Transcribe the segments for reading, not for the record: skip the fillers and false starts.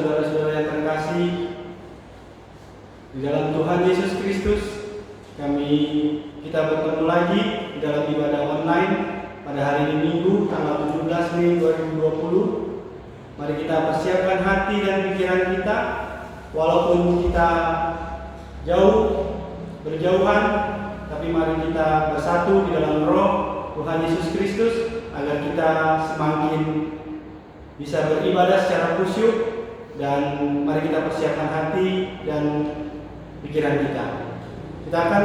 saudara-saudara yang terkasih di dalam Tuhan Yesus Kristus, kita bertemu lagi di dalam ibadah online pada hari ini Minggu tanggal 17 Mei 2020. Mari kita persiapkan hati dan pikiran kita, walaupun kita berjauhan, tapi mari kita bersatu di dalam roh Tuhan Yesus Kristus agar kita semakin bisa beribadah secara khusyuk, dan mari kita persiapkan hati dan pikiran kita. Kita akan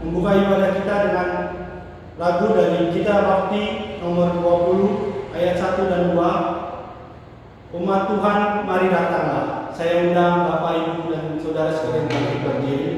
membuka ibadah kita dengan lagu dari Gita Bakti nomor 20 ayat 1 dan 2. Umat Tuhan, mari datanglah. Saya undang Bapak, Ibu, dan saudara sekalian bangkit berdiri.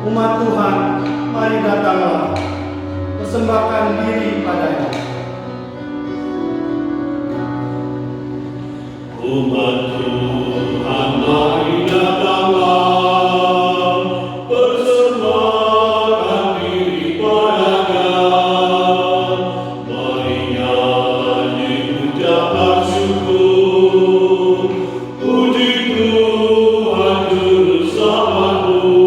Umat Tuhan, mari datanglah, persembahkan diri padanya. Umat Tuhan, mari datanglah, persembahkan diri padanya. Mari nyanyi ucapan syukur, puji Tuhan Juru Selamatku.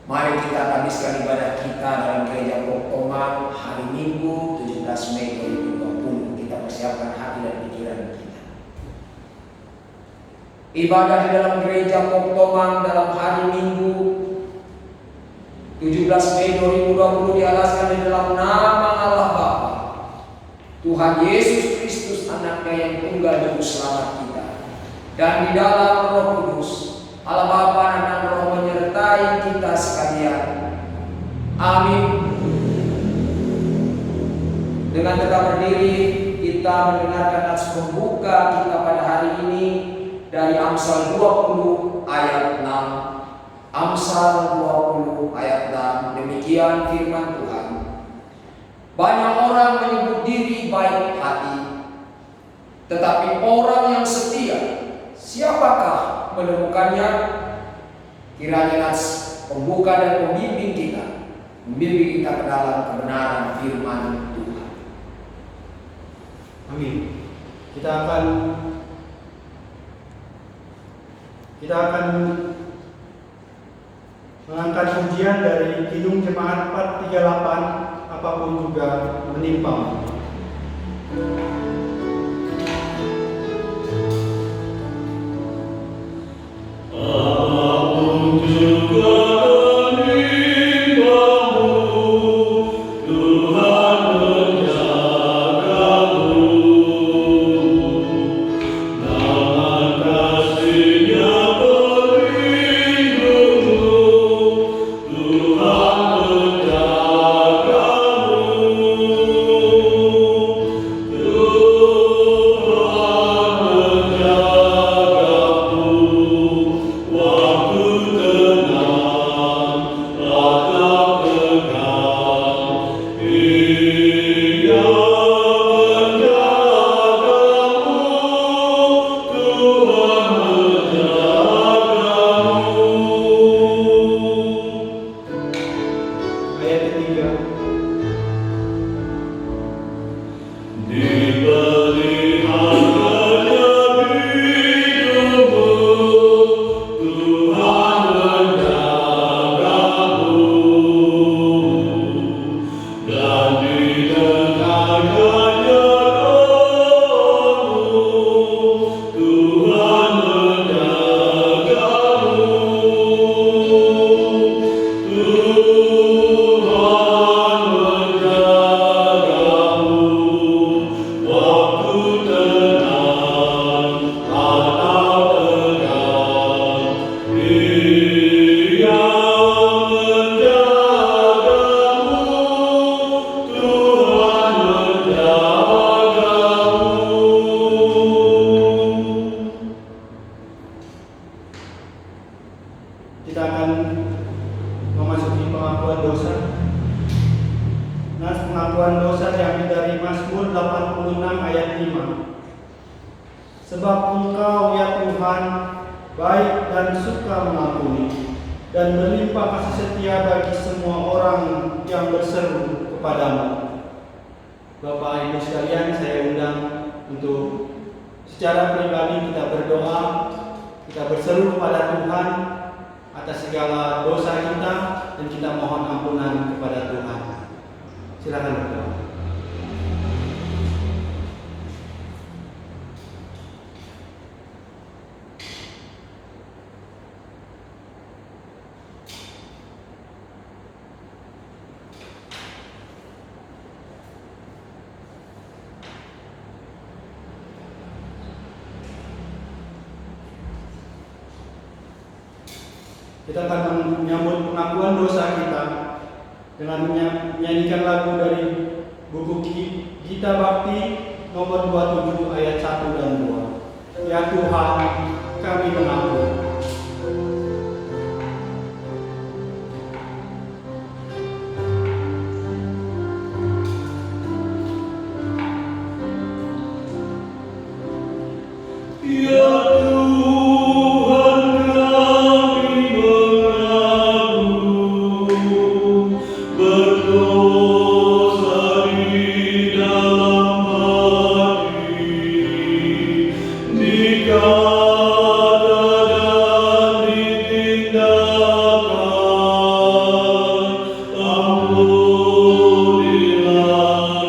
Mari kita habiskan ibadah kita dalam gereja Poktoman hari Minggu 17 Mei 2020. Kita persiapkan hati dan pikiran kita. Ibadah di dalam gereja Poktoman dalam hari Minggu 17 Mei 2020 dialaskan di dalam nama Allah Bapa, Tuhan Yesus Kristus, Anaknya yang tunggal Juru Selamat kita, dan di dalam Roh Kudus, Allah Bapa dan Roh menyertai kita sekalian. Amin. Dengan tetap berdiri, kita mendengarkan nats pembuka kita pada hari ini dari Amsal 20 ayat 6. Amsal 20 ayat 6. Demikian firman Tuhan. Banyak orang menyebut diri baik hati, tetapi orang yang setia, siapakah menemukannya? Kiranya nats pembuka dan membimbing kita ke dalam kebenaran firman Tuhan. Amin. Kita akan mengangkat ujian dari Kidung Jemaat 438, apapun juga menimpamu. Apapun juga menimpamu, Tuhan menjagamu. Tangan kasih-Nya pelindungmu, Tuhan Kita akan memasuki pengakuan dosa. Nas pengakuan dosa diambil dari Mazmur 86 ayat 5. Sebab Engkau ya Tuhan baik dan suka mengampuni, dan berlimpah kasih setia bagi semua orang yang berseru kepadamu. Bapak Ibu sekalian, saya undang untuk secara pribadi kita berdoa, kita berseru kepada Tuhan atas segala dosa kita, dan kita mohon ampunan kepada Tuhan. Silakan berdoa. Kita akan menyambut pengakuan dosa kita dengan menyanyikan lagu dari buku Gita Bakti nomor 27 ayat 1 dan 2. Ya Tuhan, kami mengaku. Ampunilah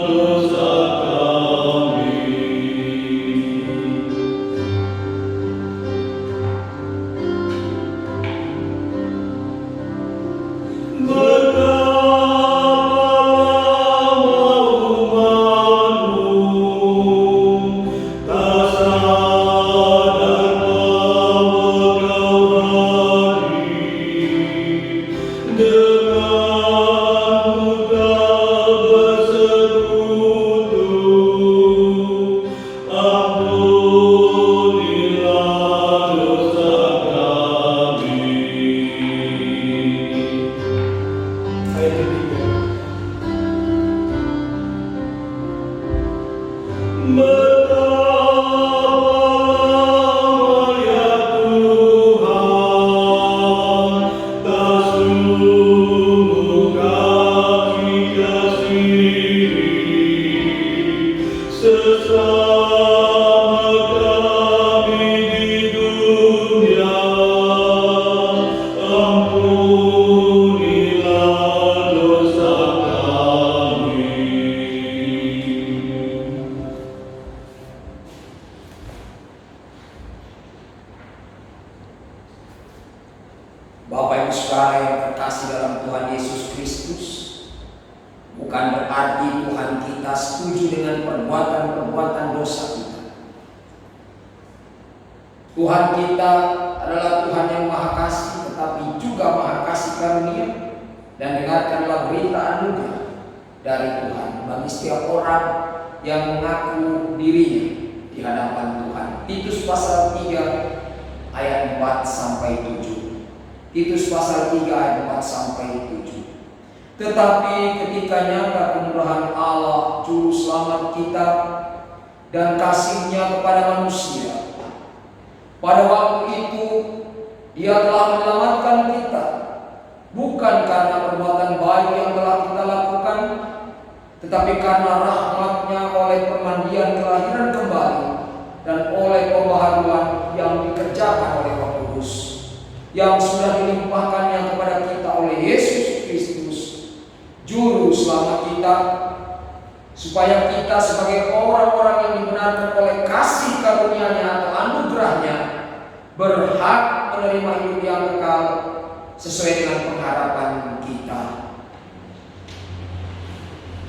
dosa kami. setuju dengan perbuatan-perbuatan dosa kita. Tuhan kita adalah Tuhan yang Maha Kasih, tetapi juga Maha Kasih karunia. Dan dengarkanlah berita anugerah dari Tuhan bagi setiap orang yang mengaku dirinya di hadapan Tuhan. Titus pasal 3 ayat 4 sampai 7. Titus pasal 3 ayat 4 sampai 7. Tetapi ketika nyata kemurahan Allah juru selamat kita dan kasih-Nya kepada manusia, pada waktu itu Dia telah menyelamatkan kita, bukan karena perbuatan baik yang telah kita lakukan, tetapi karena rahmat-Nya oleh permandian kelahiran kembali dan oleh pembaharuan yang dikerjakan oleh Roh Kudus, yang sudah dilimpahkannya kepada kita oleh Yesus Kristus, Juru Selamat kita, supaya kita sebagai orang-orang yang dibenarkan oleh kasih karunia-Nya atau anugerah-Nya berhak menerima hidup yang kekal sesuai dengan pengharapan kita.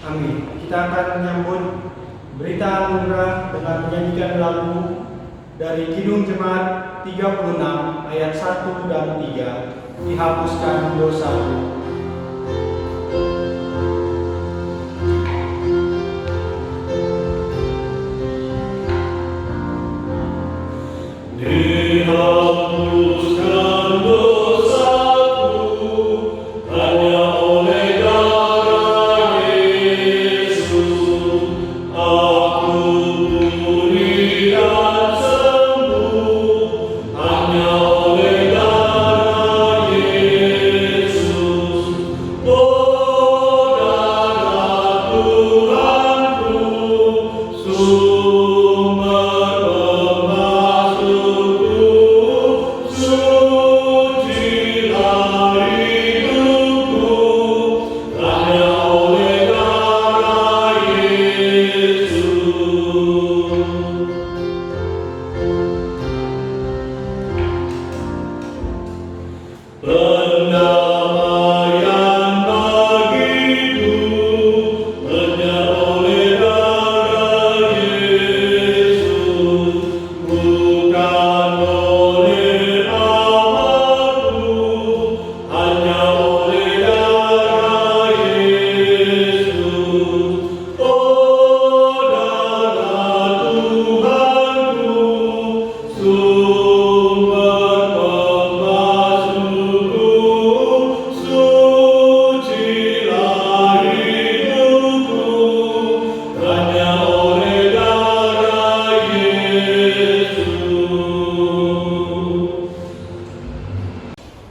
Amin. Kita akan menyambut berita anugerah dengan menyanyikan lagu dari Kidung Jemaat 36 ayat 1 dan 3, dihapuskan dosaku. Dihapuskan dosaku hanya oleh darah Yesus, aku pulih dan sembuh hanya oleh darah Yesus. Oh darah Tuhanku, sumber pendamaian bagiku hanya oleh darah Yesus, bukan oleh amalku, hanya oleh darah Yesus. Oh darah Tuhanku, sumber sucilah hidupku hanya oleh darah Yesus.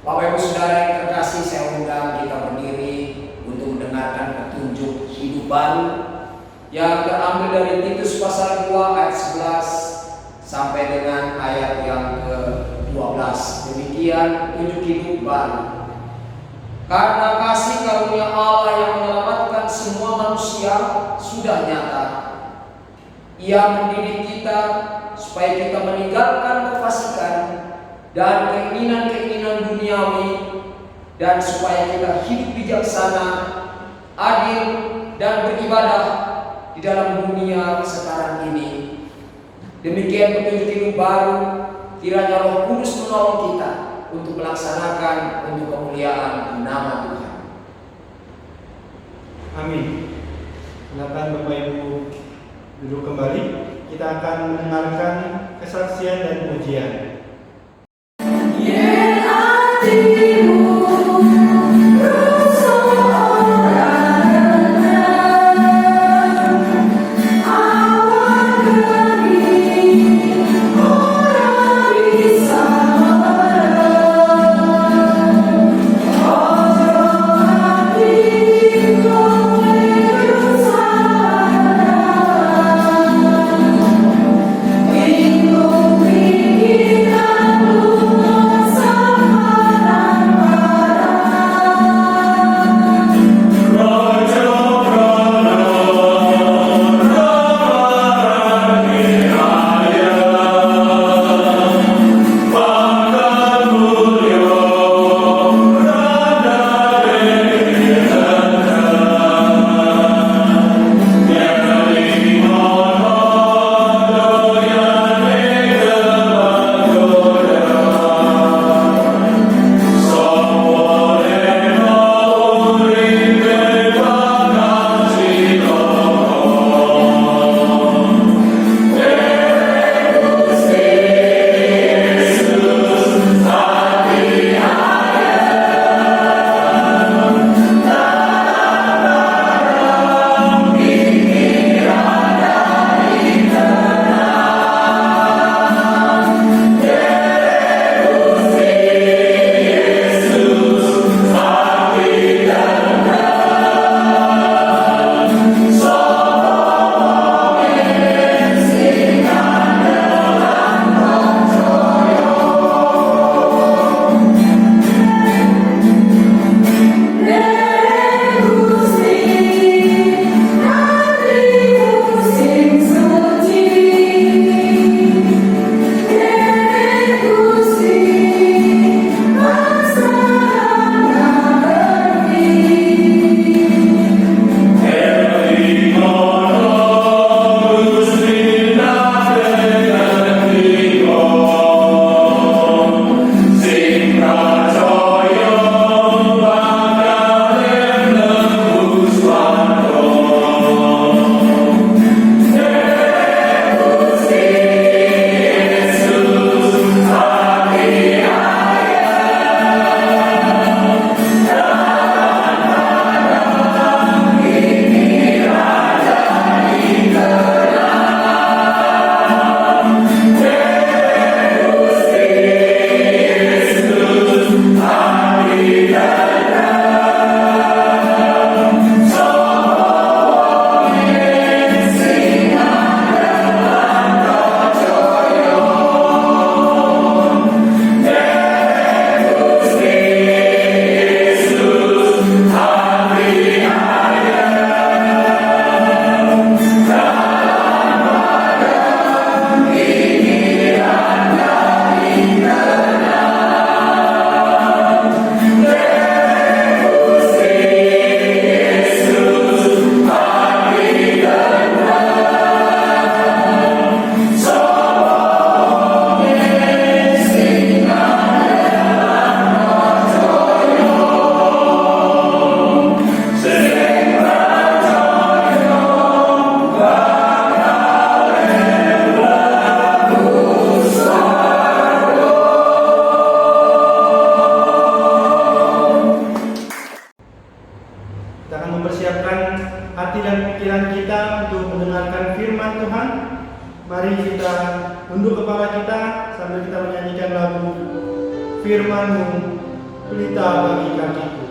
Bapak Ibu Saudara yang terkasih, saya undang kita berdiri untuk mendengarkan petunjuk hidup baru yang terambil dari Titus pasal 2 ayat 11 sampai dengan ayat yang ke-12. Demikian petunjuk hidup baru. Karena kasih karunia Allah yang menyelamatkan semua manusia sudah nyata. Ia mendidik kita supaya kita meninggalkan kefasikan dan keinginan-keinginan duniawi, dan supaya kita hidup bijaksana, adil, dan beribadah di dalam dunia sekarang ini. Demikian petunjuk hidup baru, kiranya Roh Kudus menolong kita untuk melaksanakan untuk kemuliaan nama Tuhan. Amin. Silakan Bapak Ibu duduk kembali. Kita akan mendengarkan kesaksian dan pujian. We Mari kita tunduk kepala kita sambil kita menyanyikan lagu Firman-Mu, pelita bagi kakiku.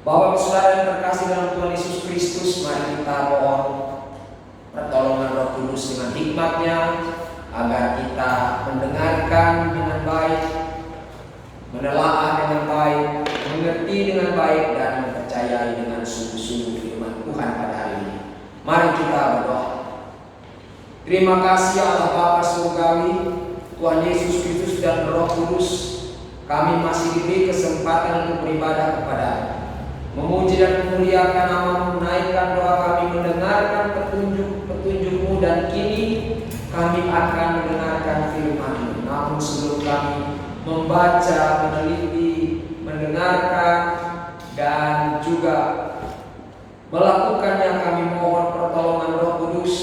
Bapak Ibu Saudara yang terkasih dalam Tuhan Yesus Kristus, mari kita mohon pertolongan Roh Kudus dengan hikmat-Nya agar kita mendengarkan dengan baik, menelaah dengan baik, mengerti dengan baik, dan mempercayai dengan sungguh-sungguh firman Tuhan pada hari ini. Mari kita berdoa. Terima kasih Allah Bapa Surgawi, Tuhan Yesus Kristus dan Roh Kudus, kami masih diberi kesempatan untuk beribadah kepada-Mu, memuji dan memuliakan nama-Mu, menaikkan doa kami, mendengarkan petunjuk-petunjuk-Mu, dan kini kami akan mendengarkan firman-Mu. Namun sebelum kami membaca, meneliti, mendengarkan, dan juga melakukannya, kami mohon pertolongan Roh Kudus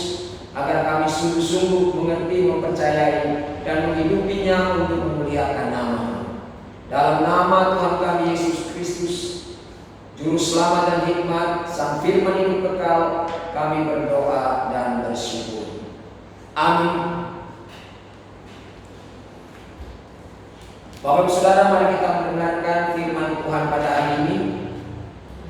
agar kami sungguh-sungguh mengerti, mempercayai, dan menghidupinya untuk memuliakan nama-Mu. Dalam nama Tuhan kami Yesus Kristus, Juru Selamat dan Hikmat, Sang Firman hidup kekal, kami berdoa dan bersyukur. Amin. Bapak Ibu Saudara, mari kita mendengarkan firman Tuhan pada hari ini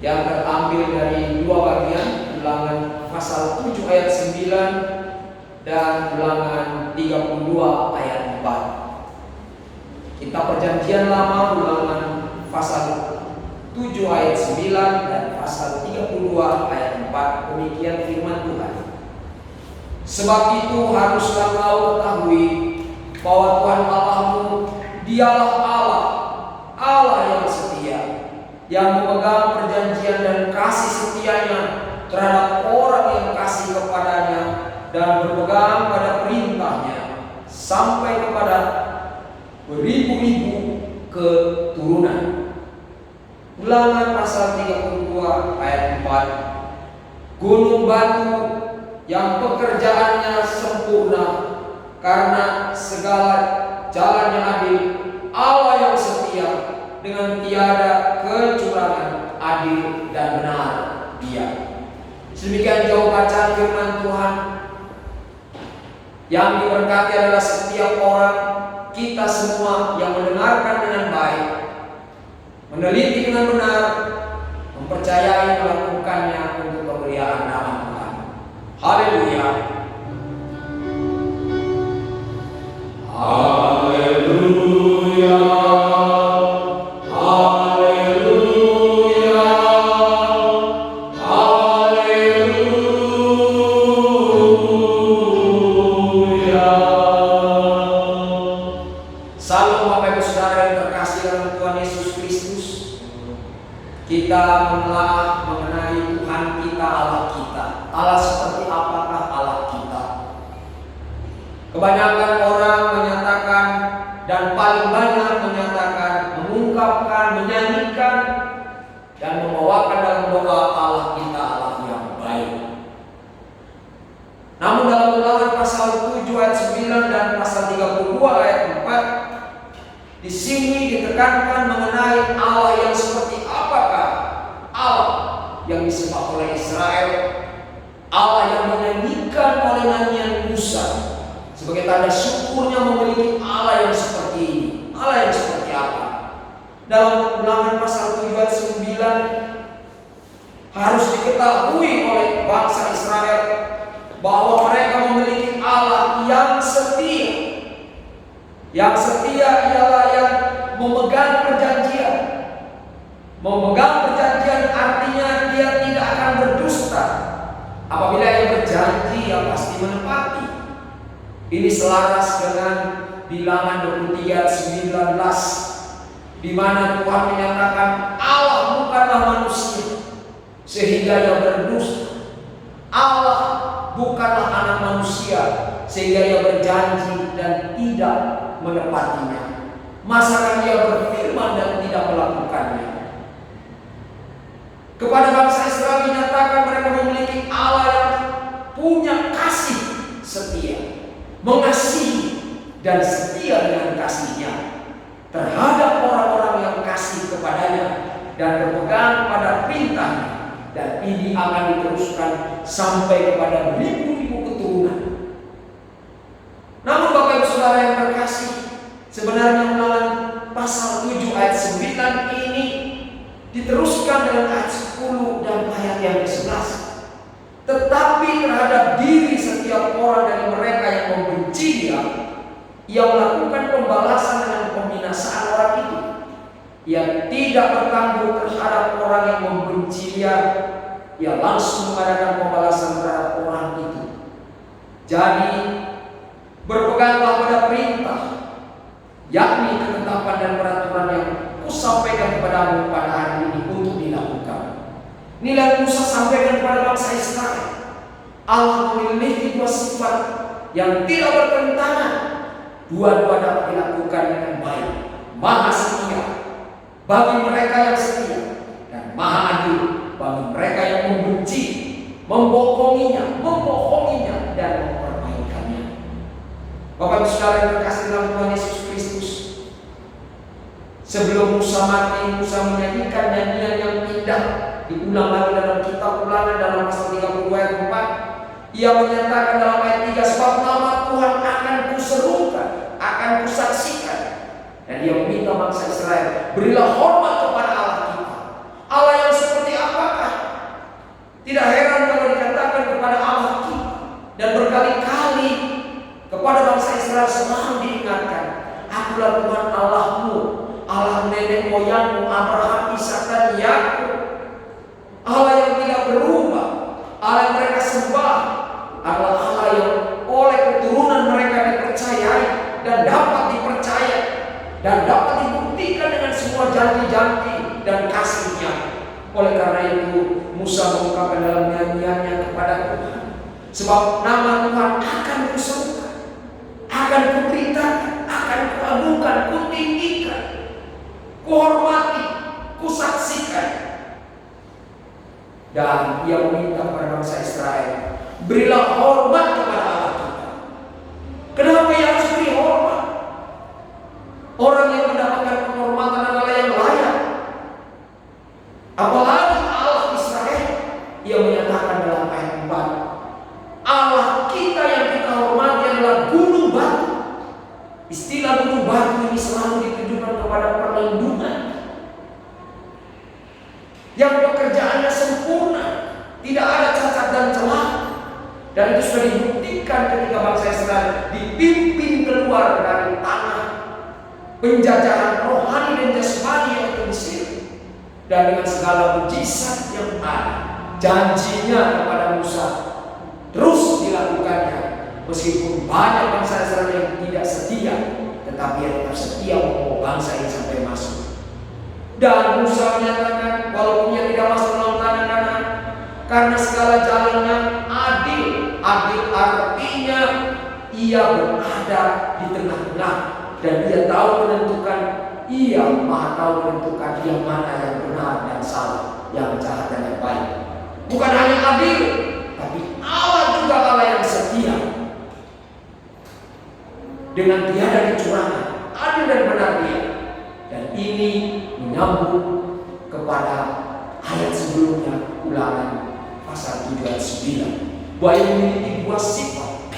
yang terambil dari dua bagian, Ulangan pasal 7 ayat 9 dan Ulangan 32 ayat 4. Kita Perjanjian Lama, Ulangan pasal 7 ayat 9 dan pasal 32 ayat 4. Demikian firman Tuhan. Sebab itu haruslah kau ketahui bahwa Tuhan Allahmu, Dialah Allah, Allah yang setia, yang memegang perjanjian dan kasih setianya terhadap orang yang kasih kepadanya dan berpegang pada perintahnya. sampai kepada beribu-ribu keturunan. Ulangan pasal 32 ayat 4. Gunung batu yang pekerjaannya sempurna karena segala jalan yang adil, Allah yang setia dengan tiada kecurangan, adil dan benar Dia. Sedemikian jauh bacaan firman Tuhan. Yang diberkati adalah setiap orang, kita semua yang mendengarkan dengan baik, meneliti dengan benar, mempercayai melakukannya untuk kemuliaan nama Tuhan. Haleluya. Haleluya. Haleluya. Haleluya. Salam Bapak Ibu Saudara yang terkasih dalam Tuhan Yesus Kristus. Kita menelaah mengenai Tuhan kita, Allah kita. Allah seperti apakah Allah kita? Kebanyakan orang menyatakan dan paling banyak menyatakan, mengungkapkan, menyanyikan dan membawakan dalam doa Allah kita, Allah yang baik. Namun dalam Ulangan pasal 7 ayat 9 dan pasal 32 ayat 4, di sini ditekankan mengenai Allah yang seperti apakah Allah yang disembah oleh Israel, Allah yang menyanyikan oleh nyanyian Musa sebagai tanda syukurnya memiliki Allah yang seperti ini. Allah yang seperti apa? Dalam Ulangan pasal 7 ayat 9 harus diketahui oleh bangsa Israel bahwa mereka memiliki Allah yang setia. Yang setia ialah yang memegang perjanjian. Memegang perjanjian artinya dia tidak akan berdusta. Apabila ia berjanji, ia pasti menepati. Ini selaras dengan Bilangan 23 ayat 19, di mana Tuhan menyatakan Allah bukanlah manusia sehingga ia berdusta. Allah bukanlah anak manusia sehingga ia berjanji dan tidak menepatinya. Masakan ia berfirman dan tidak melakukannya. Kepada bangsa Israel dinyatakan mereka memiliki Allah yang punya kasih setia, mengasihi dan setia dengan kasihnya terhadap orang-orang yang kasih kepadanya dan berpegang pada perintahnya, dan ini akan diteruskan sampai kepada beribu-ribu keturunan. Namun Bapak Ibu Saudara yang terkasih, sebenarnya Ulangan pasal 7 ayat 9 ini diteruskan dengan ayat 10 dan ayat yang ke-11. Tetapi terhadap diri setiap orang dari mereka yang membenci dia, ia melakukan pembalasan dengan pembinasaan orang itu. Ia tidak bertanggung terhadap orang yang membenci dia, ia langsung mengadakan pembalasan terhadap orang itu. Jadi berpeganglah pada perintah, yakni ketetapan dan peraturan yang kusampaikan kepadamu pada hari ini untuk dilakukan. Inilah Musa sampaikan kepada bangsa Israel. Allah memiliki dua sifat yang tidak bertentangan. Dua-dua dapat dilakukan dengan baik. Maha setia bagi mereka yang setia, dan maha adil bagi mereka yang membenci, membohonginya, dan memperbaikannya. Bapak Ibu Saudara yang terkasih dalam Tuhan Yesus Kristus, sebelum Musa mati, Musa menyanyikan nyanyian yang indah. Diulang lagi dalam kitab Ulangan dalam pasal 32 ayat 4. Ia menyatakan dalam ayat 3, sebab nama Tuhan akan kuserukan, akan kusaksikan. Dan dia meminta bangsa Israel, berilah hormat kepada Allah kita. Allah yang seperti apakah? Tidak heran kalau dikatakan kepada Allah kita. Dan berkali-kali kepada bangsa Israel selalu diingatkan, akulah Tuhan Allahmu, Allah nenek moyangmu Abraham, Ishak dan Yakub. Allah yang tidak berubah, Allah yang mereka sembah adalah Allah yang oleh keturunan mereka dipercayai dan dapat dipercaya dan dapat dibuktikan dengan semua janji-janji dan kasih-Nya. Oleh karena itu Musa mengungkapkan dalam nyanyiannya kepada Tuhan, sebab nama Tuhan akan kuserukan, akan kuberi Ia meminta kepada bangsa Israel, berilah hormat kepada Allah kita. Kenapa ia harus beri hormat? Orang yang mendapatkan penghormatan adalah yang layak. Apalagi Allah Israel. Ia menyatakan dalam ayat 4, Allah kita yang kita hormati adalah gunung batu. Istilah gunung batu ini selalu ditujukan kepada perlindungan yang pekerjaannya sempurna, tidak ada cacat dan celah. Dan itu sudah dibuktikan ketika bangsa Israel dipimpin keluar dari tanah penjajahan rohani dan jasmani yang itu Mesir, dan dengan segala mujizat yang ada, janjinya kepada Musa terus dilakukannya. Meskipun banyak bangsa Israel yang tidak setia, tetapi yang tetap setia membawa bangsa ini sampai masuk. Dan Musa menyatakan, walaupun ia tidak masuk dalam tanah Kanaan, karena segala jalannya adil. Adil artinya ia berada di tengah-tengah, dan ia tahu menentukan, ia maha tahu menentukan yang mana yang benar dan salah, yang jahat dan yang baik. Bukan hanya adil, tapi Allah juga Allah yang setia. Dengan tiada kecurangan, adil dan benar dia. Dan ini menyambung kepada ayat sebelumnya, Ulangan pasal 7 ayat 9, bahwa yang memiliki dua sifat,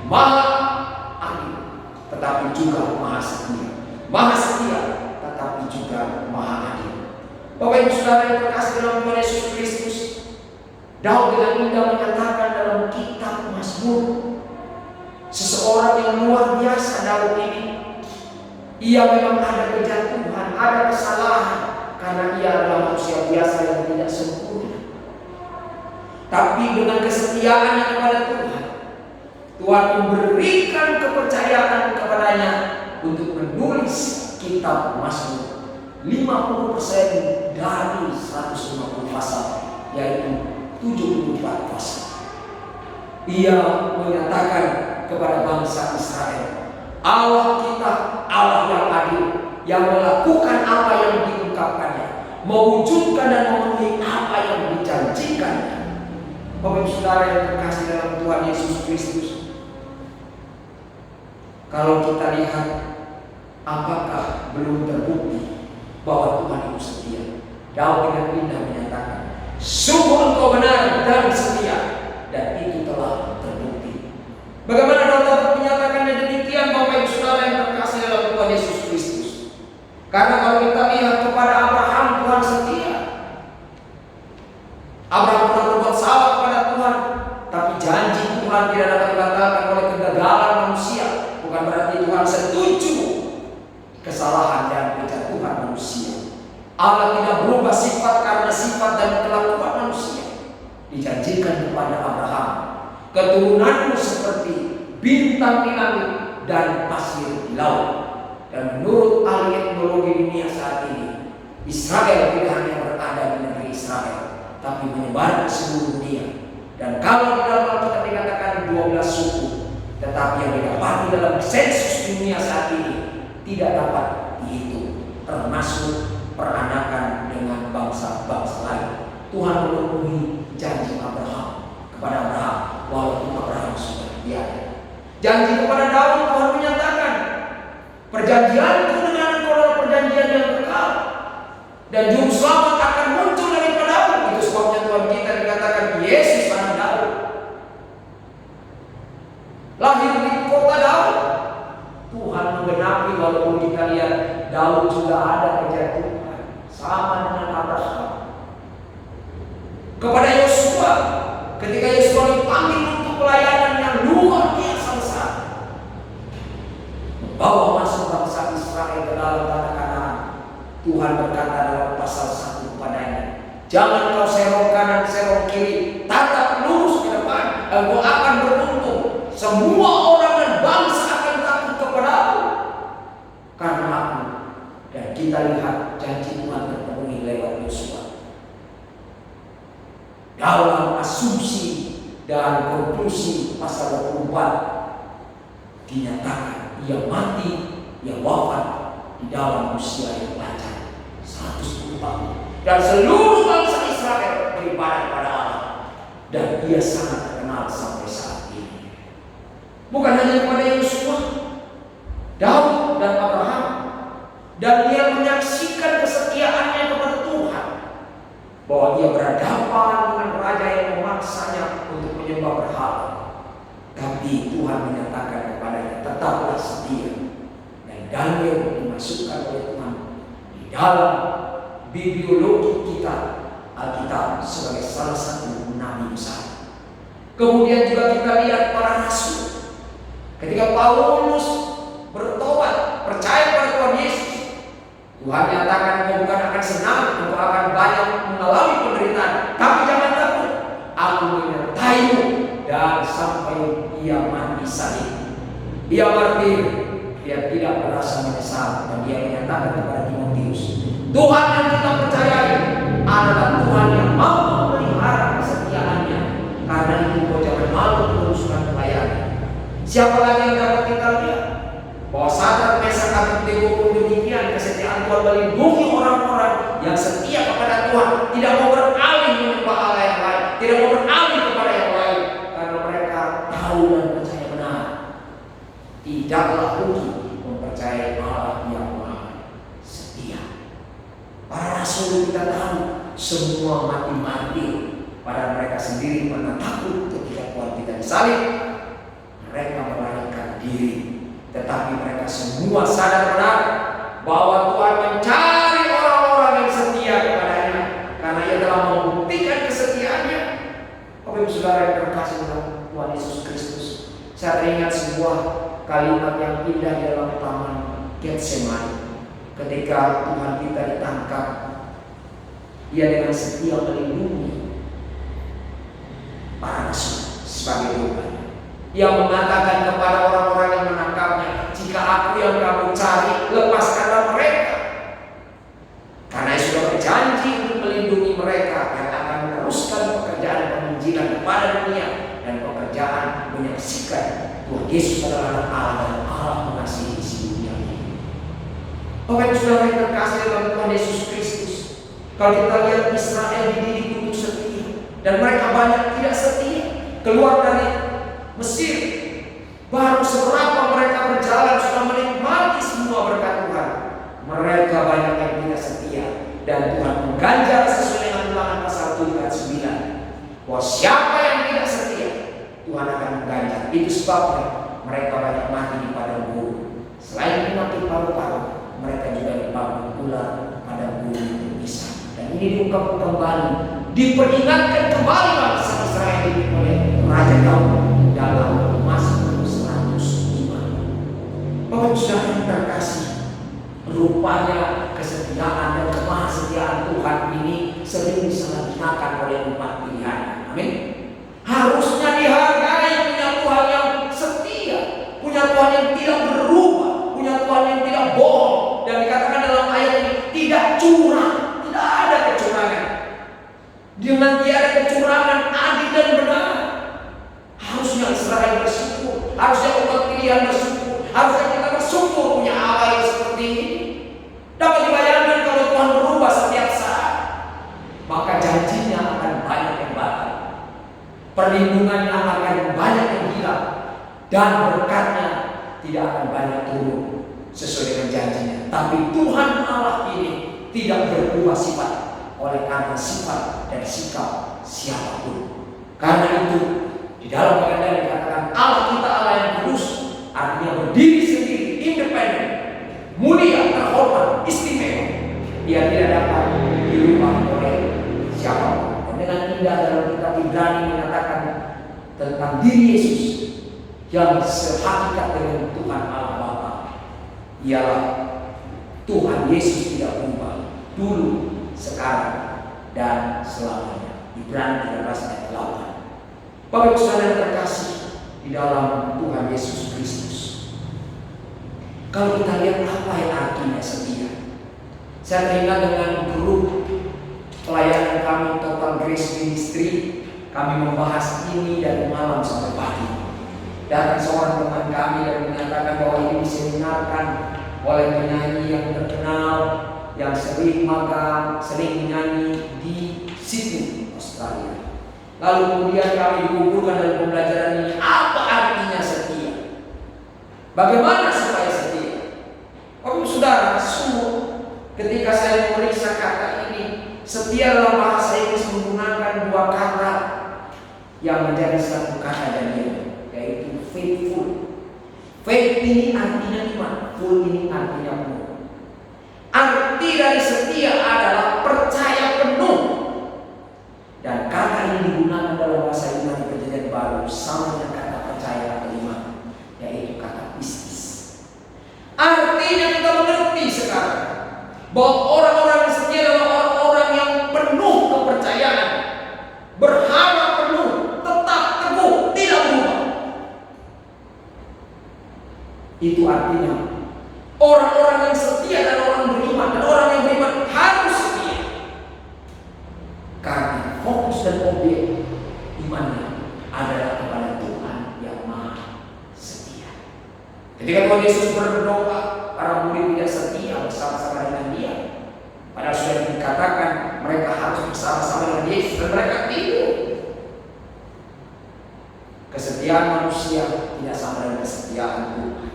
maha adil tetapi juga maha setia, maha setia tetapi juga maha adil. Bapak Ibu Saudara yang terkasih dalam Tuhan Yesus Kristus, Daud dengan indah menyatakan dalam kitab Mazmur, seseorang yang luar biasa Daud ini. Ia memang ada kejatuhan, ada kesalahan, karena ia adalah manusia biasa yang tidak sempurna. Tapi dengan kesetiaannya kepada Tuhan, Tuhan memberikan kepercayaan kepadanya untuk menulis kitab Mazmur 50% dari 150 pasal, yaitu 74 pasal. Ia menyatakan kepada bangsa Israel, Allah kita, Allah yang adil, yang melakukan apa yang diungkapkannya, mewujudkan dan memenuhi apa yang dijanjikannya. Bapak Ibu Saudara yang terkasih dalam Tuhan Yesus Kristus, kalau kita lihat, apakah belum terbukti bahwa Tuhan itu setia? Daud dengan indah menyatakan, sungguh engkau benar dan setia, dan itu telah terbukti. Bagaimana Daud dapat menyatakannya demikian, Bapak Ibu Saudara yang terkasih dalam Tuhan Yesus Kristus? Karena kalau kita lihat kepada Abraham, Tuhan setia. Abraham pernah berbuat salah kepada Tuhan, tapi janji Tuhan tidak dapat dibatalkan oleh kegagalan manusia. Bukan berarti Tuhan setuju kesalahan dan kejatuhan manusia. Allah tidak berubah sifat karena sifat dan kelakuan manusia. Dijanjikan kepada Abraham, keturunanmu seperti bintang di langit dan pasir di laut. Dan menurut ahli etnologi dunia saat ini, Israel tidak hanya berada di negeri Israel, tapi menyebar ke seluruh dunia. Dan kalau di dalam Alkitab dikatakan 12 suku, tetapi yang didapati dalam sensus dunia saat ini tidak dapat dihitung, termasuk peranakan dengan bangsa-bangsa lain. Tuhan memenuhi janji Abraham kepada Abraham, walaupun Abraham sudah tiada. Janji kepada Daud, Tuhan menyatakan, perjanjianku dengan engkau adalah perjanjian yang kekal, dan juru selamat akan muncul daripadamu. Itu sebabnya Tuhan kita dikatakan Yesus anak Daud, lahir di kota Daud. Tuhan menggenapi, walaupun kita lihat Daud juga ada kejatuhan, sama dengan Abraham. Kepada Yosua, ketika Yosua dipanggil untuk pelayanan yang luar biasa besar, membawa masuk bangsa Israel ke dalam tanah Kanaan, Tuhan berkata dalam pasal 1 kepadanya, jangan kau serong kanan serong kiri, tatap lurus ke depan, engkau akan beruntung. Semua orang dan bangsa akan takut kepadamu karena aku. Dan kita lihat janji Tuhan terpenuhi lewat Yosua. Dalam asumsi dan konklusi pasal 24 dinyatakan ia mati, ia wafat di dalam usia yang panjang 110 tahun. Dan seluruh bangsa Israel beribadah pada Allah dan ia sangat terkenal sampai saat ini. Bukan hanya kepada Yosua, Daud dan Abraham, dan dia menyaksikan kesetiaannya kepada Tuhan, bahwa ia berhadapan dengan raja yang memaksanya untuk menyembah berhala. Tapi Tuhan menyatakan kepadanya, tetaplah setia. Dan Daniel dimasukkan oleh Tuhan di dalam bibliologi kita, Alkitab, sebagai salah satu nabi besar. Kemudian juga kita lihat para rasul. Ketika Paulus bertobat, percaya pada Tuhan Yesus, Tuhan nyatakan kau bukan akan senang, kau akan banyak mengalami penderitaan, tapi jangan takut, aku menyertaimu. Dan sampai ia mati salib, ia martir, dia tidak merasa menyesal, dan dia menyatakan kepada Timotius, Tuhan yang kita percayai adalah Tuhan yang mau memelihara kesetiaannya. Karena itu kau jangan malu meneruskan pelayanan. Siapa lagi yang dapat kita lihat? Bahwa Sadrak, Mesak, Abednego pun demikian. Kesetiaan Tuhan melindungi orang-orang yang setia kepada Tuhan, tidak mau beralih menyembah Allah yang lain, tidak mau beralih kepada yang lain, karena mereka tahu dan percaya benar. Tidaklah rugi mempercayai Allah yang Maha Setia. Para rasul kita tahu semua mati-mati, pada mereka sendiri pernah takut ketika Tuhan kita disalib. Mereka melarikan diri, tetapi mereka semua sadar benar bahwa Tuhan mencari orang-orang yang setia kepadanya, karena ia telah membuktikan kesetiaannya. Bapak Ibu Saudara yang terkasih dalam Tuhan Yesus Kristus, saya teringat sebuah kalimat yang indah di dalam taman Getsemani. Ketika Tuhan kita ditangkap, ia dengan setia melindungi para rasul sebagai Tuhan. Ia mengatakan kepada orang-orang yang menangkapnya, jika aku yang kamu cari, lepaskanlah mereka. Karena ia sudah berjanji untuk melindungi mereka yang akan meneruskan pekerjaan penginjilan kepada dunia dan pekerjaan menyaksikan Tuhan Yesus adalah anak Allah dan Allah mengasihi isi dunia ini. Bapak Ibu Saudara yang terkasih dalam Tuhan Yesus Kristus, kalau kita lihat Israel dididik untuk setia, dan mereka banyak tidak setia. Keluar dari Mesir, baru seberapa mereka berjalan sudah menikmati semua berkat Tuhan, mereka banyak yang tidak setia, dan Tuhan mengganjar sesuai dengan Ulangan pasal 7 ayat 9 bahwa siapa yang tidak setia Tuhan akan mengganjar. Itu sebabnya mereka banyak mati di padang gurun. Selain penyakit paru-paru, mereka juga dipanggil ular pada gurun yang bisa. Dan ini diungkap kembali, diperingatkan kembali bangsa Israel oleh Raja Daud dalam Mazmur 105. Bapak Ibu Saudara yang terkasih, rupanya kesetiaan dan kemahasetiaan Tuhan ini sering disalahgunakan oleh umat pilihan. Amin. Harusnya dihargai punya Tuhan yang setia, punya Tuhan yang tidak berubah, punya Tuhan yang tidak bohong. Dan dikatakan dalam ayat ini tidak curang, tidak ada kecurangan. Dengan tiada kecurangan, adil dan benar. Harusnya Israel bersyukur, harusnya umat pilihan bersyukur, harusnya kita bersyukur punya Allah yang seperti ini. Dapat dibayangkan kalau Tuhan berubah setiap saat, maka janjinya akan banyak yang batal, perlindungannya akan banyak yang hilang, dan berkatnya tidak akan banyak turun sesuai dengan janjinya. Tapi Tuhan Allah ini tidak berubah sifat oleh karena sifat dan sikap siapapun. Karena itu di dalam Al-Quran dikatakan Allah kita Allah yang kudus, artinya berdiri sendiri, independen, mulia, terhormat, istimewa. Ia tidak dapat dirubah oleh siapapun. Dengan indah dalam kitab Ibrani menyatakan tentang diri Yesus yang sehakikat dengan Tuhan Allah Bapa, ialah Tuhan Yesus tidak berubah dulu, sekarang, dan selamanya. Ibrani 13 ayat 8. Bapak Ibu Saudara yang terkasih di dalam Tuhan Yesus Kristus, kalau kita lihat apa yang artinya setia, saya teringat dengan grup pelayanan kami Total Grace Ministry. Kami membahas ini dari malam sampai pagi. Datang seorang teman kami dan menyatakan bahwa ini diseminarkan oleh penyanyi yang terkenal yang sering magang, sering menyanyi di Sydney, Australia. Lalu kemudian kami dikumpulkan dalam pembelajaran ini. Apa artinya setia? Bagaimana supaya setia? Bapak Saudara, sungguh ketika saya memeriksa kata ini, setia dalam bahasa Inggris menggunakan dua kata yang menjadi satu kata jadian, yaitu faithful. Faith ini artinya iman, full ini artinya penuh. Arti dari setia adalah percaya penuh. Dan kata ini digunakan dalam bahasa Yunani Perjanjian Baru sama dengan kata percaya atau iman, yaitu kata pistis. Artinya kita mengerti sekarang bahwa orang-orang yang setia adalah orang-orang yang penuh kepercayaan, berharap penuh, tetap teguh, tidak berubah. Itu artinya orang-orang yang setia dan orang beriman, dan orang yang beriman harus setia. Karena fokus dan objek imannya adalah kepada Tuhan yang Maha Setia. Ketika Tuhan Yesus berdoa, para murid tidak setia bersama-sama dengan Dia. Padahal sudah dikatakan mereka harus bersama-sama dengan Yesus, dan mereka tidur. Kesetiaan manusia tidak sama dengan kesetiaan Tuhan.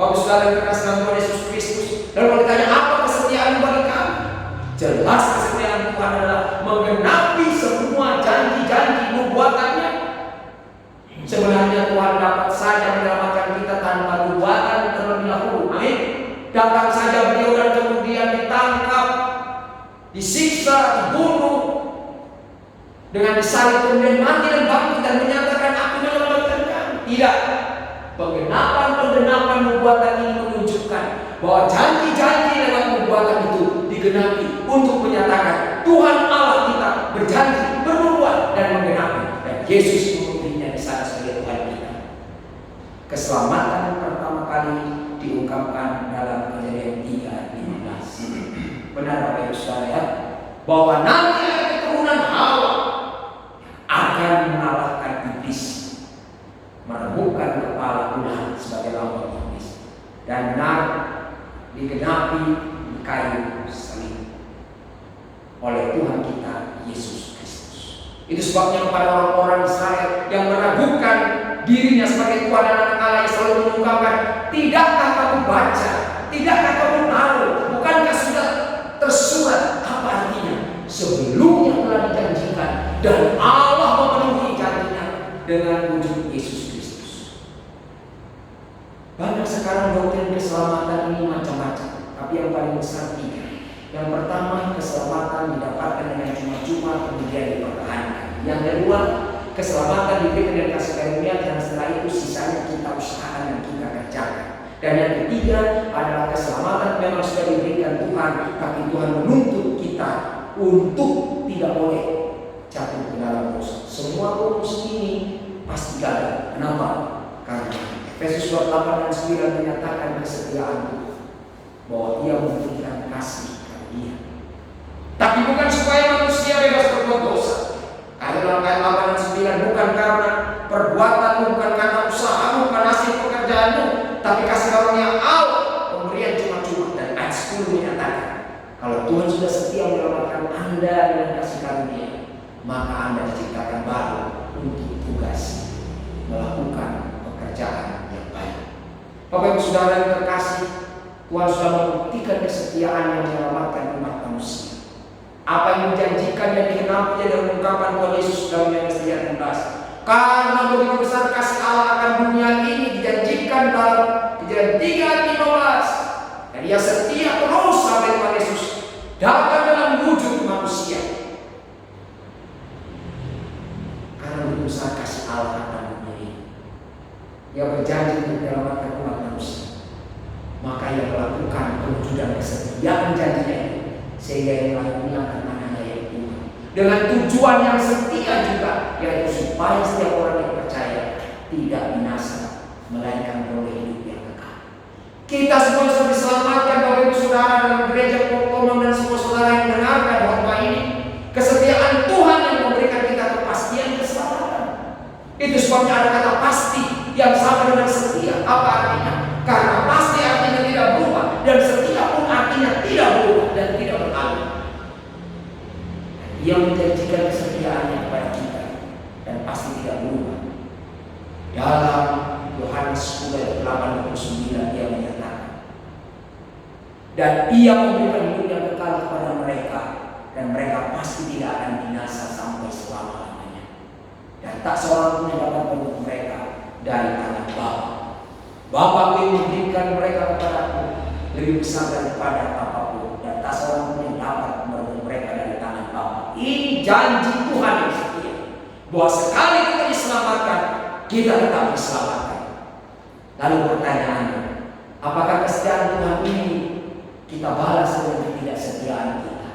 Bapak Saudara yang terkasih dalam Tuhan Yesus Kristus, lalu kalau ditanya apa kesetiaan bagi kami? Jelas kesetiaan Tuhan adalah menggenapi semua janji-janji nubuatannya. Sebenarnya Tuhan dapat saja menyelamatkan kita tanpa nubuatan terlebih dahulu. Amin. Datang saja beliau dan kemudian ditangkap, disiksa, dibunuh, dengan disalib kemudian mati dan bangkit dan menyatakan aku menyelamatkan kamu. Tidak. Penggenapan nubuatan ini menunjukkan bahwa janji-janji lewat nubuatan itu digenapi untuk menyatakan Tuhan Allah kita berjanji, bernubuat dan menggenapi, dan Yesus memberinya di sana sebagai Tuhan kita. Keselamatan pertama kali diungkapkan dalam Kejadian 3:15. Benar Bapak Ibu Saudara ya, bahwa nanti ada keturunan Hawa akan mengalahkan iblis, merebutkan kepala ular sebagai lambang iblis, dan benar digenapi di kayu salib oleh Tuhan kita Yesus Kristus. Itu sebabnya kepada orang-orang Israel yang meragukan dirinya sebagai Tuhan dan anak Allah yang selalu mengungkapkan, tidakkah kamu baca, tidakkah kamu tahu, bukankah sudah tersurat? Apa artinya? Sebelumnya telah dijanjikan dan Allah memenuhi janjinya dengan wujud Yesus. Banyak sekarang doktrin keselamatan ini macam-macam, tapi yang paling besar tiga. Yang pertama, keselamatan didapatkan dengan cuma-cuma kemudian dipertahankan. Yang kedua, keselamatan diberikan dengan kasih karunia dan setelah itu sisanya kita usahakan dan kita kerjakan. Dan yang ketiga adalah keselamatan memang sudah diberikan Tuhan, tapi Tuhan menuntut kita untuk tidak boleh jatuh ke dalam dosa. Semua bonus ini pasti gagal. Kenapa? Karena Efesus 8 dan 9 menyatakan kesetiaan Tuhan, bahwa Ia memberikan kasih karunia. Tapi bukan supaya manusia bebas berbuat dosa. Karena dalam ayat 8 dan 9 bukan karena perbuatanmu, bukan karena usahamu, bukan hasil pekerjaanmu, tapi kasih karunia Allah, pemberian cuma-cuma. Dan ayat 10 menyatakan, kalau Tuhan sudah setia menyelamatkan Anda dengan kasih karunia, maka Anda diciptakan baru untuk tugas melakukan pekerjaan. Bapak Ibu Saudara yang terkasih, Tuhan sudah membuktikan kesetiaan yang menyelamatkan umat manusia. Apa yang dijanjikan dan digenapi dalam ungkapan Tuhan Yesus dalam Yohanes 3:16. Karena begitu besar kasih Allah akan dunia ini dijanjikan dalam Kejadian 3:15. Dan Ia setia terus sampai Tuhan Yesus datang dalam wujud manusia. Karena begitu besar kasih Allah akan dunia ini, Ia berjanji untuk menyelamatkan umat manusia. Maka Ia melakukan perwujudan kesetiaan janjinya itu, sehingga Ia melakukan anaknya yang Tuhan dengan tujuan yang setia juga, yaitu supaya setiap orang yang percaya tidak binasa, melainkan beroleh hidup yang kekal. Kita semua sudah diselamatkan Bapak Ibu Saudara dalam gereja Pokemon dan semua saudara yang mendengarkan khotbah ini. Kesetiaan Tuhan yang memberikan kita kepastian keselamatan. Itu sebabnya ada kata pasti yang sama dengan setia. Apa artinya? Karena pasti artinya tidak berubah, dan setia pun artinya tidak berubah dan tidak beralih. Ia menjanjikan kesetiaannya kepada kita. dan Ia memberikan hidup yang kekal kepada mereka, dan mereka pasti tidak akan binasa sampai selama-lamanya. Dan tak seorang pun yang dapat merebut mereka dari tangan Bapa. Bapa yang memberikan mereka kepadaku lebih besar daripada apapun, dan tak seorang pun yang dapat merebut mereka dari tangan Bapa. Ini janji Tuhan yang setia, bahwa sekali kita diselamatkan, kita tetap diselamatkan. Lalu pertanyaannya, apakah kesetiaan Tuhan ini kita balas dengan ketidaksetiaan kita?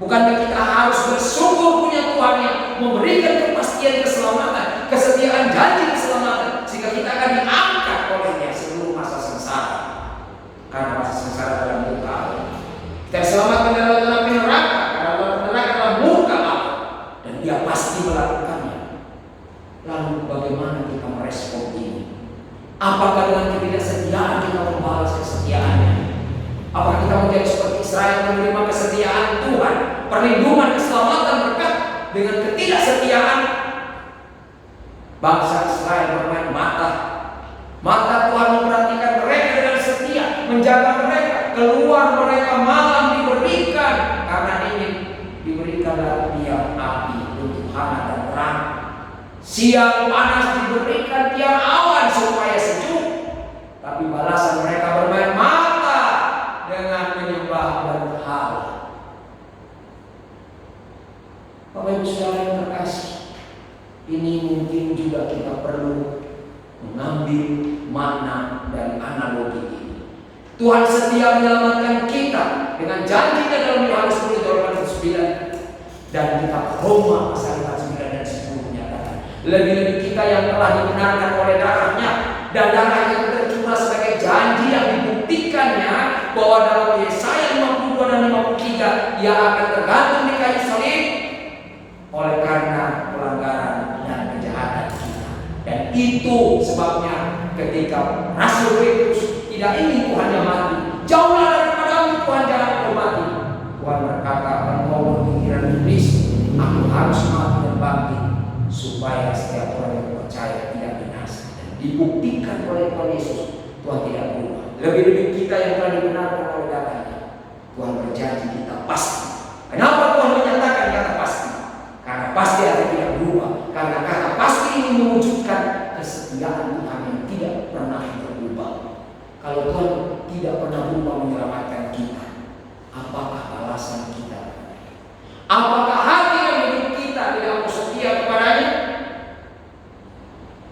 Bukankah kita harus bersyukur punya Tuhan yang memberikan kepastian keselamatan, kesetiaan janji keselamatan, sehingga kita akan diangkat olehnya seluruh masa sengsara. Karena masa sengsara dalam muka Allah. Kita diselamatkan dari dalam api neraka, karena neraka adalah muka Allah, dan Dia pasti melakukannya. Lalu bagaimana kita merespon ini? Apakah dengan ketidaksetiaan kita membalas kesetiaannya? Apakah kita menjadi seperti Israel menerima kesetiaan Tuhan, perlindungan, keselamatan, berkat, dengan ketidaksetiaan? Bangsa Israel bermain mata Tuhan memperhatikan mereka dengan setia, menjaga mereka. Keluar mereka malam diberikan, karena ingin diberikanlah tiang api untuk hangat dan terang. Siang panas diberikan tiang awan supaya sejuk. Tapi balasan mereka bermain mata dengan menyembah berhala. Bapak Ibu Saudara yang terkasih, ini mungkin juga kita perlu mengambil makna dari analogi ini. Tuhan setia menyelamatkan kita dengan janjinya dalam Yohanes 10 ayat 9, dan kita Roma pasal 9 dan 10 menyatakan, lebih-lebih kita yang telah dibenarkan oleh darahnya, dan darahnya itu tercurah sebagai janji yang dibuktikannya bahwa dalam Yesaya 52 dan 53 Ia akan tergantung di kayu salib oleh karena pelanggaran dan kejahatan kita. Dan itu sebabnya ketika Rasul Petrus tidak ingin Tuhan yang mati, jauhlah daripadamu Tuhan, jangan kau mati. Tuhan berkata, engkau berpikiran iblis, aku harus mati dan bangkit, supaya setiap orang yang percaya tidak binasa. Dan dibuktikan oleh Tuhan Yesus, Tuhan tidak berubah. Lebih-lebih kita yang telah dibenarkan oleh darahnya, Tuhan berjanji kita pasti. Kenapa Tuhan menyatakan kata pasti? Karena pasti artinya tidak berubah. Karena kata pasti ini mewujudkan kesetiaan Tuhan yang tidak pernah berubah. Kalau Tuhan tidak pernah berubah menyelamatkan kita, apakah alasan kita? Apakah hati dan hidup kita tidak mau setia kepadanya?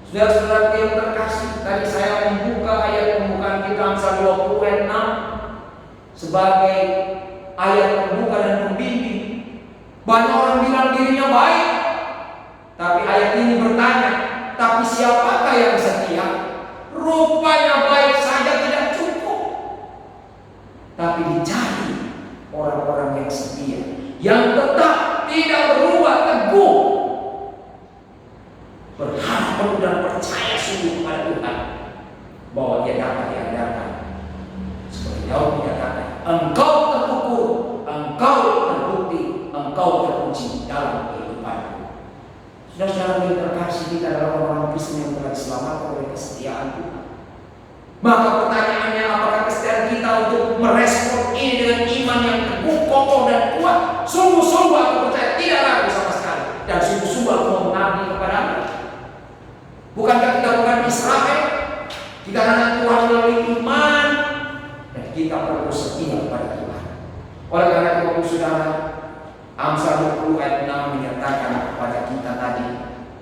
Saudara-saudara yang terkasih, tadi saya membuka ayat pembukaan kita Amsal 20 ayat 6 sebagai ayat pembuka dan pembimbing. Banyak orang bilang dirinya baik, tapi ayat ini bertanya, tapi siapakah yang setia? Rupanya baik saja tidak cukup, tapi dicari orang-orang yang setia, yang tetap tidak berubah, teguh, berharap penuh dan percaya sungguh kepada Tuhan bahwa Dia dapat diandalkan. Seperti Daud menyatakan, engkau terukur, engkau terbukti, engkau teruji dalam kehidupanku. Saudara-saudara yang terkasih, kita adalah orang-orang Kristen yang telah diselamatkan oleh kesetiaan Tuhan. Maka pertanyaannya, apakah kesetiaan kita untuk merespon ini dengan iman yang teguh, kokoh dan kuat? Sungguh-sungguh aku percaya, tidak ragu sama sekali, dan sungguh-sungguh aku mau mengabdi kepada-Mu. Bukankah kita bukan Israel? Kita anak Tuhan melalui iman, dan kita perlu setia kepada Tuhan. Oleh karena itu, Bapak Saudara, Amsal 20 ayat 6 menyatakan kepada kita tadi,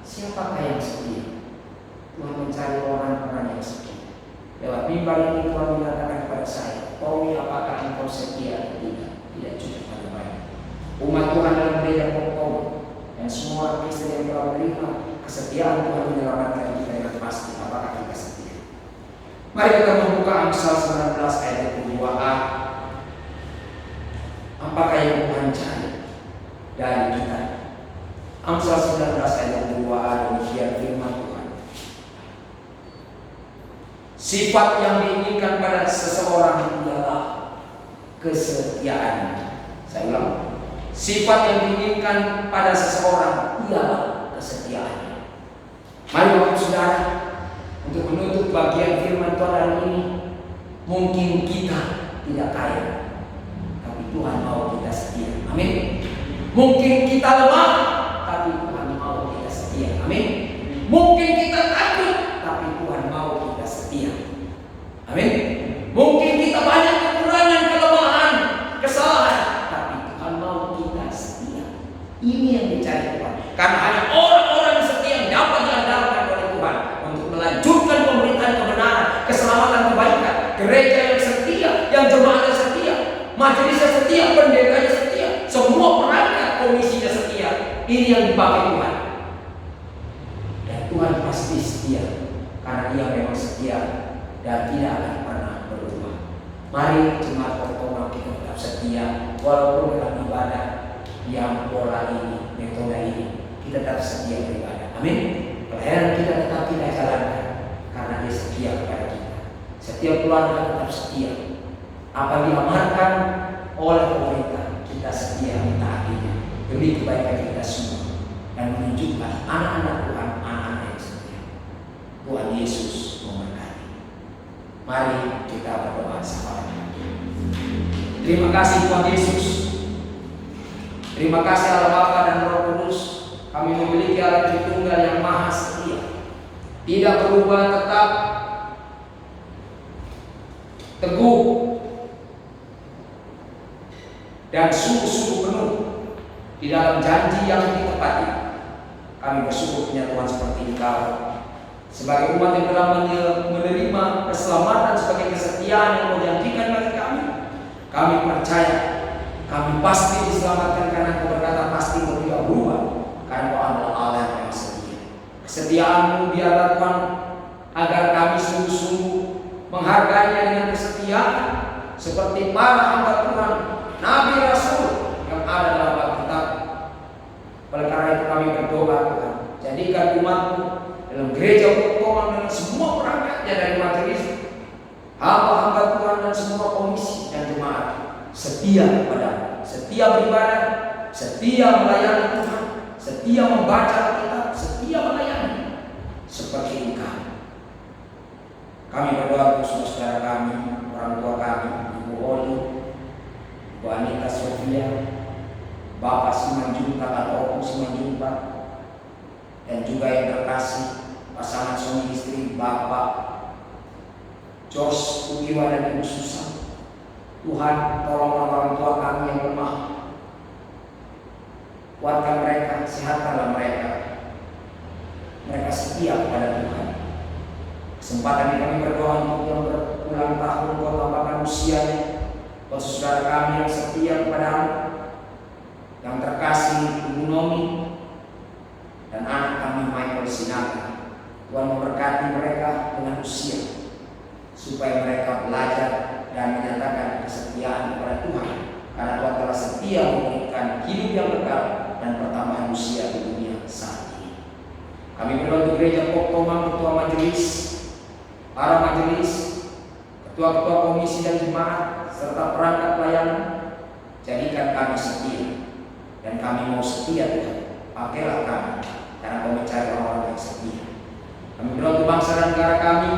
siapakah yang setia? Tuhan mencari orang-orang yang setia. Lewat mimbar ini Tuhan menyatakan kepada saya, Tommy, apakah engkau setia atau tidak? Tidak cukup pada baik. Umat Tuhan dalam gereja Pokok dan semua orang Kristen yang telah menerima kesetiaan Tuhan menyelamatkan kita dengan pasti. Apakah kita setia? Mari kita membuka Amsal 19 ayat 2a. Apakah yang Tuhan cari dari kita? Amsal 19 ayat 2a, demikian firman Tuhan. Sifat yang diinginkan pada seseorang ialah kesetiaan. Saya ulang. Sifat yang diinginkan pada seseorang ialah kesetiaan. Mari Bapak Saudara, untuk menutup bagian firman Tuhan hari ini, mungkin kita tidak kaya, Tuhan mau kita setia. Amin. Mungkin kita lemah, tapi Tuhan mau kita setia. Amin. Mungkin kita takut, tapi Tuhan mau kita setia. Amin. Mungkin kita banyak kekurangan, kelemahan, kesalahan, tapi Tuhan mau kita setia. Ini yang dicari Tuhan. Karena hanya orang-orang yang setia yang dapat diandalkan oleh Tuhan untuk melanjutkan pemerintahan kebenaran, keselamatan, kebaikan. Gereja yang setia, yang jemaat yang setia, majelisnya setia, pendetanya setia, semua perangkat komisinya setia. Ini yang dipakai Tuhan. Dan Tuhan pasti setia karena Dia memang setia dan tidak akan pernah berubah. Mari jemaat Pertolongan kita tetap setia walaupun dalam ibadah yang pola ini, metode ini, kita tetap setia beribadah. Amin. Pelayanan kita tetap kita jalankan karena Dia setia kepada kita. Setiap keluarga tetap setia. Apa diamarkan oleh pemerintah, kita setia mentaatinya demi kebaikan kita semua dan menunjukkan anak-anak Tuhan, anak-anak yang setia. Tuhan Yesus memberkati. Mari kita berdoa sama-sama. Terima kasih Tuhan Yesus. Terima kasih Allah Bapa dan Roh Kudus. Kami memiliki Allah Tritunggal yang Maha Setia, tidak berubah, tetap teguh dan sungguh-sungguh penuh di dalam janji yang ditepati. Kami bersyukur punya Tuhan seperti Engkau. Sebagai umat yang telah menerima keselamatan sebagai kesetiaan yang Kau janjikan bagi kami percaya kami pasti diselamatkan karena Kau berkata pasti Kau tidak berubah, karena Kau adalah Allah yang setia. Kesetiaan-Mu biarlah Tuhan agar kami sungguh-sungguh menghargainya dengan kesetiaan seperti para hamba Tuhan, Nabi Rasul yang ada dalam Alkitab. Oleh karena itu kami berdoa Tuhan, jadikan umat-Mu dalam gereja Pertolongan dengan semua perangkatnya dari majelis, hamba-hamba Tuhan dan semua komisi dan jemaat setia kepada, setia beribadah, setia melayani Tuhan, setia membaca Alkitab, setia melayani seperti Engkau. Kami berdoa untuk saudara kami, orang tua kami, Ibu Oli, Ibu Anita Sofia, Bapak Simanjuntak atau Om Simanjuntak, dan juga yang terkasih pasangan suami istri Bapak Jos Ukiwa dan Ibu Susan. Tuhan, tolong orang tua kami yang lemah, kuatkan mereka, sehatkanlah mereka. Mereka setia kepada Tuhan. Kesempatan ini kami berdoa untuk yang berulang tahun, Kau tambahkan usianya. Kau saudara kami yang setia kepada-Mu, yang terkasih Ibu Nomi dan anak kami Michael Sinaga. Tuhan memberkati mereka dengan usia, supaya mereka belajar dan menyatakan kesetiaan kepada Tuhan, karena Tuhan telah setia memberikan hidup yang kekal dan pertambahan usia di dunia saat ini. Kami berdoa untuk gereja Pertolongan, ketua majelis, para majelis, ketua-ketua komisi dan jemaat, serta perangkat pelayanan. Jadikan kami setia, dan kami mau setia Tuhan. Pakailah kami, karena Kau mencari orang-orang yang setia. Kami berdoa untuk bangsa dan negara kami.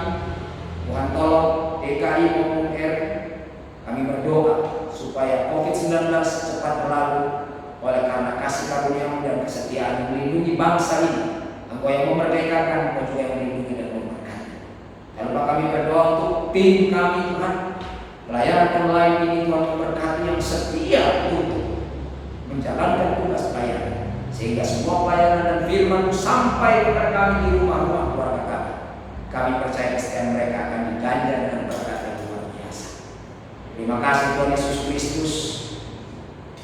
Tuhan tolong DKI maupun RI. Kami berdoa supaya COVID-19 cepat berlalu, oleh karena kasih karunia-Mu dan kesetiaan melindungi bangsa ini. Engkau yang memerdekakan, Engkau juga yang melindungi dan memberkati. Lalu kami berdoa untuk tim kami Tuhan, pelayanan online ini Tuhan memberkati yang setia untuk menjalankan tugas pelayanan, sehingga semua pelayanan dan firman-Mu sampai kepada kami di rumah-rumah keluarga kami. Kami percaya kesetiaan mereka akan diganjar dengan berkat yang luar biasa. Terima kasih Tuhan Yesus Kristus.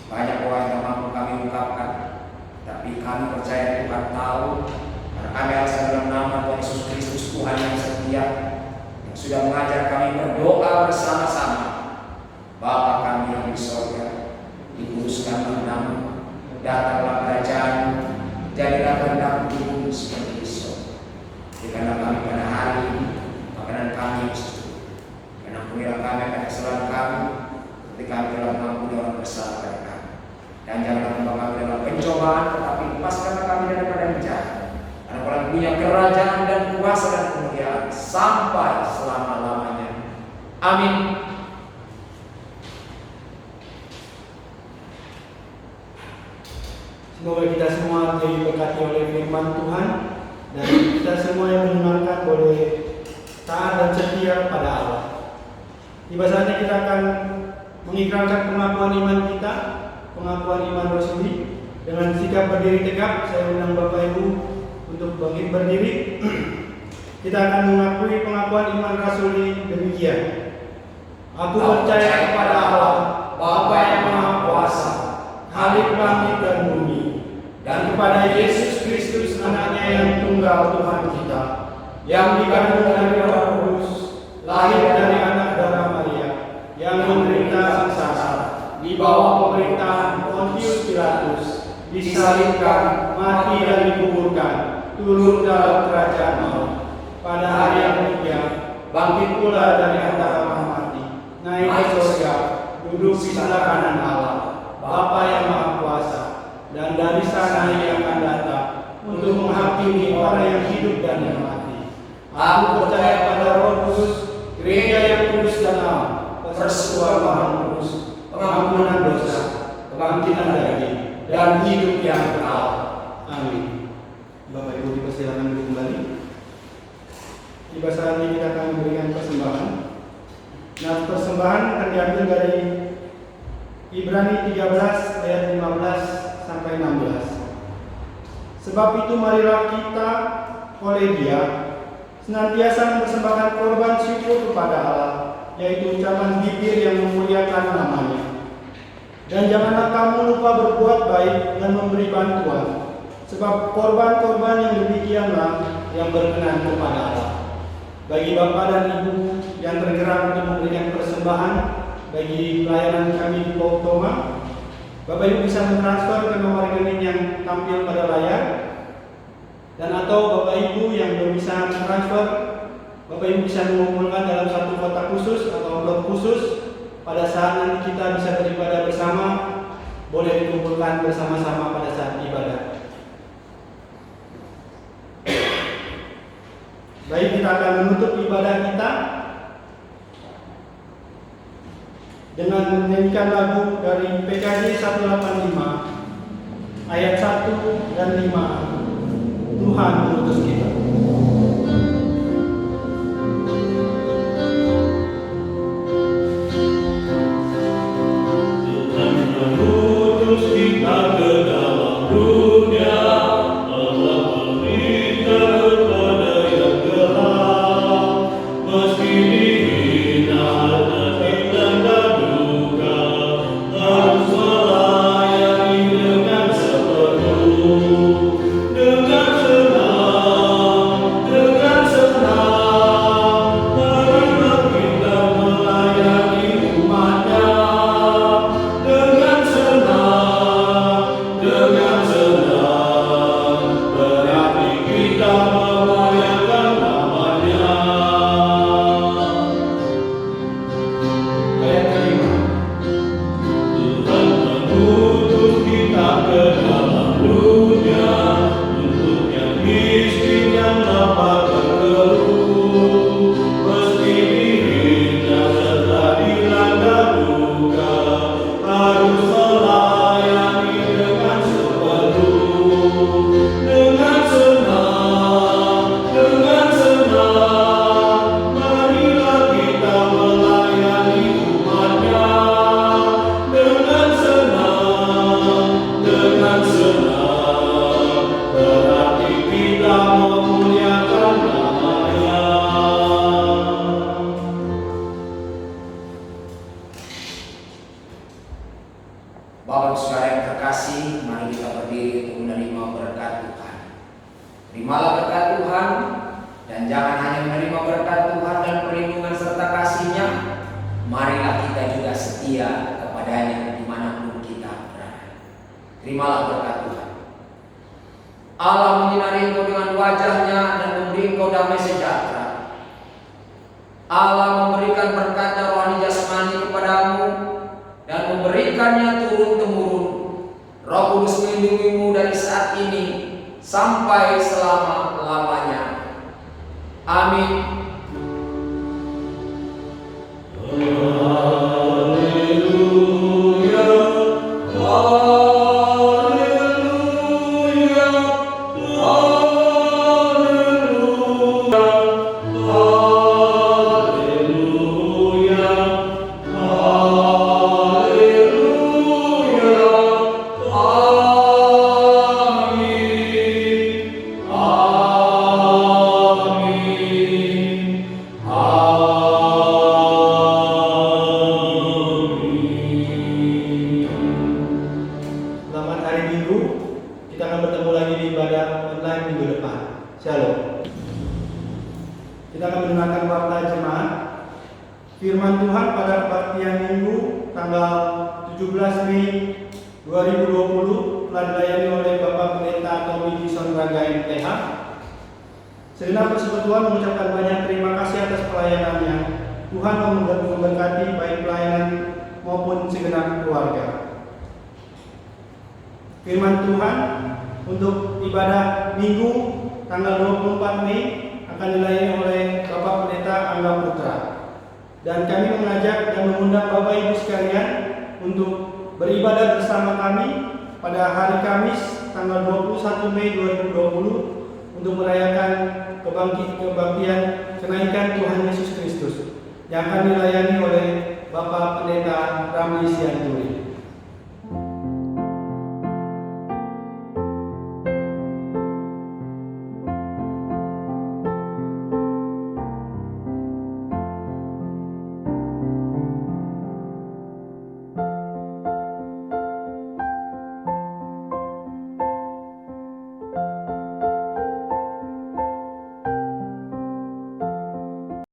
Banyak orang yang mampu kami ungkapkan, tapi kami percaya Tuhan tahu, karena kami harus dalam nama Tuhan Yesus Kristus, Tuhan yang setia, yang sudah mengajar kami berdoa bersama-sama. Bapa kami yang di sorga, dikuduskanlah nama-Mu, datanglah kerajaan-Mu, jadilah kehendak-Mu di bumi seperti di sorga. Berikanlah kami pada hari ini makanan kami yang secukup, dan ampunilah kami akan kesalahan kami, seperti kami telah mengampuni orang bersalah pada kami. Dan janganlah membawa kami dalam pencobaan, tetapi lepaskanlah kami daripada yang jahat. Karena Kau punya kerajaan dan kuasa dan kemuliaan sampai selama-lamanya. Amin. Semoga kita semua diberkati oleh firman Tuhan dan kita semua yang mendengarkan boleh taat dan setia pada Allah. Tiba saatnya kita akan mengikrarkan pengakuan iman kita, pengakuan iman Rasuli. Dengan sikap berdiri tegak, saya undang Bapak Ibu untuk bangkit berdiri. Kita akan mengakui pengakuan iman Rasuli demikian. Aku percaya kepada Allah, Bapa yang Maha Kuasa, Khalik langit dan bumi, dan kepada Yesus Kristus anaknya yang tunggal Tuhan kita, yang dikandung dari Roh Kudus, lahir dari anak darah Maria, yang menderita sengsara, di bawah pemerintahan Pontius Pilatus, disalibkan, mati dan dikuburkan, turun dalam kerajaan maut. Pada hari yang ketiga, bangkit pula dari antara orang mati, naik ke surga, duduk di sebelah kanan Allah, Bapa yang Maha Kuasa, dan dari sana ia akan datang untuk menghakimi orang yang hidup dan yang mati. Aku percaya pada Roh Kudus, gereja yang kudus dan am, persekutuan Maha Kudus, pengampunan dosa, kebangkitan daging, dan hidup yang kekal. Amin. Bapak Ibu dipersilakan duduk kembali. Tiba saatnya kita akan memberikan persembahan. Nah, persembahan akan diambil dari Ibrani 13 ayat 15 sampai 16. Sebab itu marilah kita oleh Dia senantiasa mempersembahkan korban syukur kepada Allah, yaitu ucapan bibir yang memuliakan namanya. Dan janganlah kamu lupa berbuat baik dan memberi bantuan, sebab korban-korban yang demikianlah yang berkenan kepada Allah. Bagi Bapak dan Ibu yang tergerak untuk memberikan persembahan bagi pelayanan kami di Pautoma, Bapak Ibu bisa mentransfer ke nomor rekening yang tampil pada layar, dan atau Bapak Ibu yang belum bisa mentransfer, Bapak Ibu bisa mengumpulkan dalam satu kotak khusus atau amplop khusus. Pada saat nanti kita bisa beribadah bersama, boleh dikumpulkan bersama-sama pada saat ibadah. Baik, kita akan menutup ibadah kita dengan menyanyikan lagu dari PKJ 185 ayat 1 dan 5. Tuhan mengutus kita. Bapak saudara yang terkasih, mari kita berdiri untuk menerima berkat Tuhan. Terimalah berkat Tuhan, dan jangan hanya menerima berkat Tuhan dan perlindungan serta kasih-Nya, marilah kita juga setia kepadanya dimanapun kita berada. Terimalah berkat Tuhan. Allah menyinari engkau dengan wajah-Nya dan memberi engkau damai sejahtera. Allah memberikan berkat-Nya rohani jasmani kepadamu dan memberikannya turun-temurun. Roh Kudus melindungimu dari saat ini sampai selama-lamanya. Amin. Haleluya, haleluya. Firman Tuhan pada kebaktian Minggu tanggal 17 Mei 2020 telah dilayani oleh Bapak Pendeta Tommy Dison Raga MTH. Segenap persekutuan mengucapkan banyak terima kasih atas pelayanannya. Tuhan memberkati baik pelayanan maupun segenap keluarga. Firman Tuhan untuk ibadah Minggu tanggal 24 Mei akan dilayani oleh Bapak Pendeta Angga Putra. Dan kami mengajak dan mengundang Bapak Ibu sekalian untuk beribadah bersama kami pada hari Kamis tanggal 21 Mei 2020 untuk merayakan kebaktian kenaikan Tuhan Yesus Kristus yang akan dilayani oleh Bapak Pendeta Ramli Sianturi.